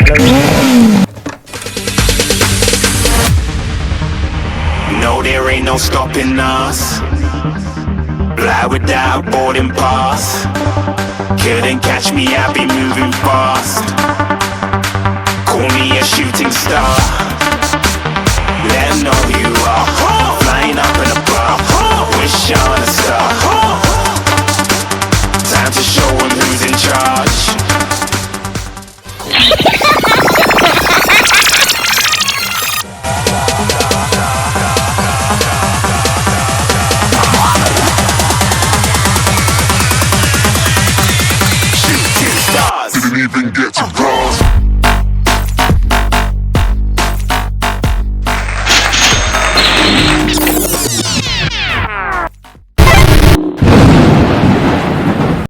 No, there ain't no stopping us. Fly without boarding pass. Couldn't catch me, I be moving fast. Call me a shooting star. Let 'em know who you are. Flying up in a bar. Wish on a star. Time to show 'em who's in charge. Shooting stars. Didn't even get